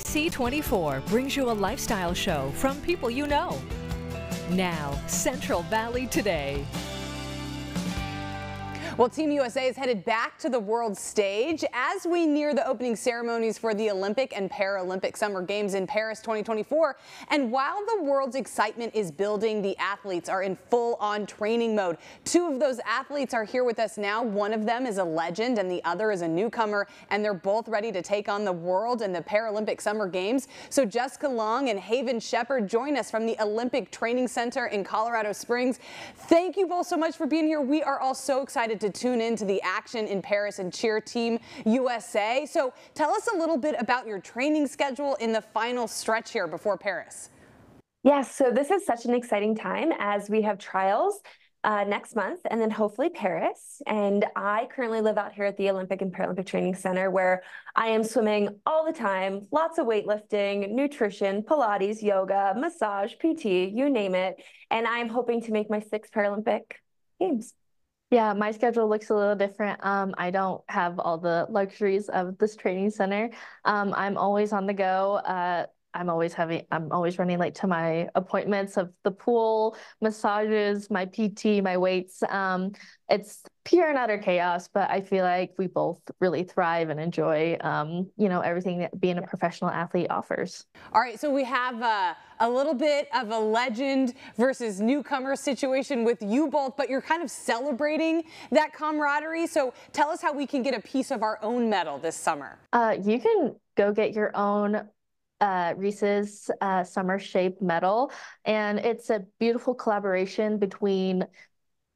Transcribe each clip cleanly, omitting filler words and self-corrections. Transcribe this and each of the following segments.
ABC24 brings you a lifestyle show from people you know. Now, Central Valley Today. Well, Team USA is headed back to the world stage as we near the opening ceremonies for the Olympic and Paralympic Summer Games in Paris 2024. And while the world's excitement is building, the athletes are in full-on training mode. Two of those athletes are here with us now. One of them is a legend and the other is a newcomer, and they're both ready to take on the world and the Paralympic Summer Games. So Jessica Long and Haven Shepard join us from the Olympic Training Center in Colorado Springs. Thank you both so much for being here. We are all so excited to tune into the action in Paris and cheer Team USA. So tell us a little bit about your training schedule in the final stretch here before Paris. Yes, so this is such an exciting time as we have trials next month and then hopefully Paris. And I currently live out here at the Olympic and Paralympic Training Center where I am swimming all the time, lots of weightlifting, nutrition, Pilates, yoga, massage, PT, you name it. And I'm hoping to make my 6th Paralympic Games. Yeah, my schedule looks a little different. I don't have all the luxuries of this training center. I'm always on the go. I'm always running late to my appointments of the pool, massages, my PT, my weights. It's pure and utter chaos, but I feel like we both really thrive and enjoy, everything that being a professional athlete offers. All right, so we have a little bit of a legend versus newcomer situation with you both, but you're kind of celebrating that camaraderie. So tell us how we can get a piece of our own medal this summer. You can go get your own Reese's Summer Shape medal, and it's a beautiful collaboration between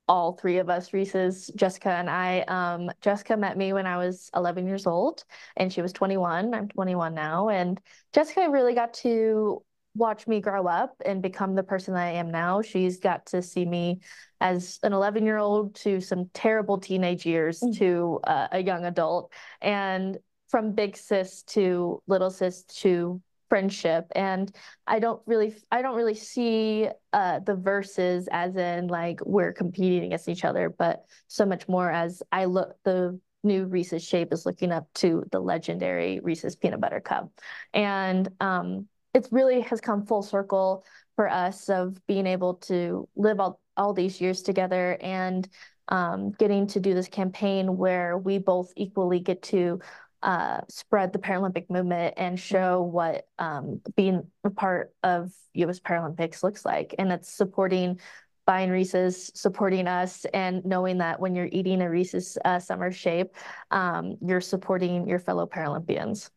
all three of us, Reese's, Jessica, and I. Jessica met me when I was 11 years old, and she was 21. I'm 21 now, and Jessica really got to watch me grow up and become the person that I am now. She's got to see me as an 11-year-old to some terrible teenage years to a young adult, and from big sis to little sis to friendship. And I don't really see the verses as in like we're competing against each other, but so much more as the new Reese's Shape is looking up to the legendary Reese's Peanut Butter Cup. And it really has come full circle for us of being able to live all these years together and getting to do this campaign where we both equally get to spread the Paralympic movement and show what being a part of U.S. Paralympics looks like. And it's supporting buying Reese's, supporting us, and knowing that when you're eating a Reese's Summer Shape, you're supporting your fellow Paralympians.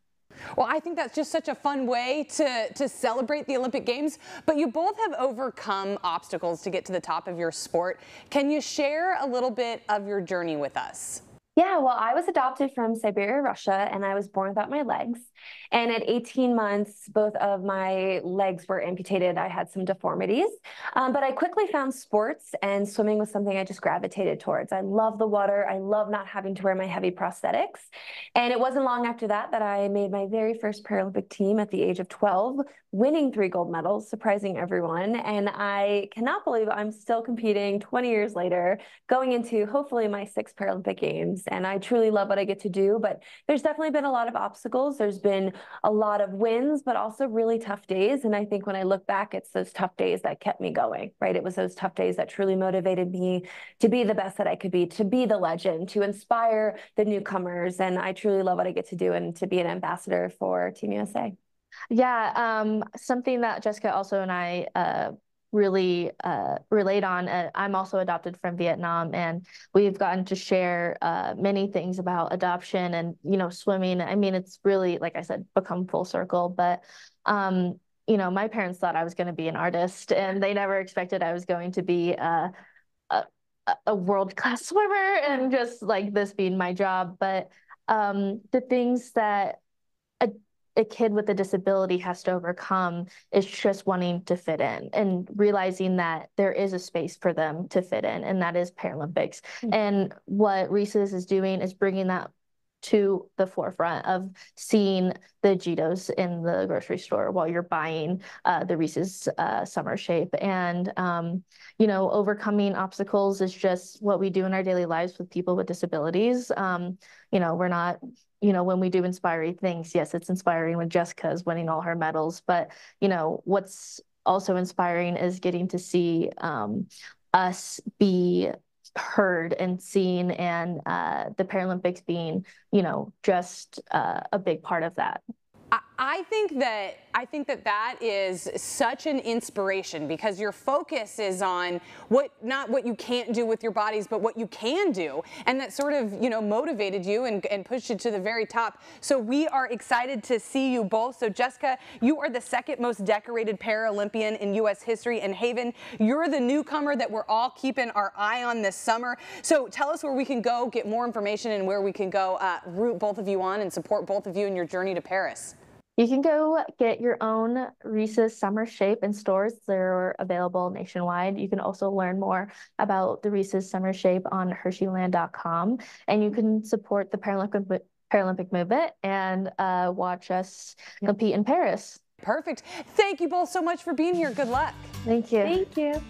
Well, I think that's just such a fun way to celebrate the Olympic Games, but you both have overcome obstacles to get to the top of your sport. Can you share a little bit of your journey with us? Yeah, well, I was adopted from Siberia, Russia, and I was born without my legs. And at 18 months, both of my legs were amputated. I had some deformities, but I quickly found sports, and swimming was something I just gravitated towards. I love the water. I love not having to wear my heavy prosthetics. And it wasn't long after that that I made my very first Paralympic team at the age of 12, winning 3 gold medals, surprising everyone. And I cannot believe I'm still competing 20 years later, going into hopefully my 6th Paralympic Games. And I truly love what I get to do, but there's definitely been a lot of obstacles. There's been a lot of wins, but also really tough days. And I think when I look back, it's those tough days that kept me going, right? It was those tough days that truly motivated me to be the best that I could be, to be the legend, to inspire the newcomers. And I truly love what I get to do and to be an ambassador for Team USA. Yeah, something that Jessica also and I really relate on. I'm also adopted from Vietnam, and we've gotten to share many things about adoption and, swimming. I mean, it's really, like I said, become full circle. But, my parents thought I was going to be an artist, and they never expected I was going to be a world-class swimmer and just like this being my job. But the things that a kid with a disability has to overcome is just wanting to fit in and realizing that there is a space for them to fit in, and that is Paralympics. And what Reese's is doing is bringing that to the forefront of seeing the Cheetos in the grocery store while you're buying the Reese's Summer Shape. And, you know, overcoming obstacles is just what we do in our daily lives with people with disabilities. You know, we're not, you know, when we do inspiring things, yes, it's inspiring when Jessica's winning all her medals, but, you know, what's also inspiring is getting to see us be heard and seen, and the Paralympics being, you know, just a big part of that. I think that is such an inspiration, because your focus is on not what you can't do with your bodies, but what you can do, and that sort of, you know, motivated you and pushed you to the very top. So we are excited to see you both. So Jessica, you are the second most decorated Paralympian in U.S. history, and Haven, you're the newcomer that we're all keeping our eye on this summer. So tell us where we can go get more information, and where we can go root both of you on and support both of you in your journey to Paris. You can go get your own Reese's Summer Shape in stores. They're available nationwide. You can also learn more about the Reese's Summer Shape on HERSHEYland.com. And you can support the Paralympic movement and watch us compete in Paris. Perfect. Thank you both so much for being here. Good luck. Thank you. Thank you.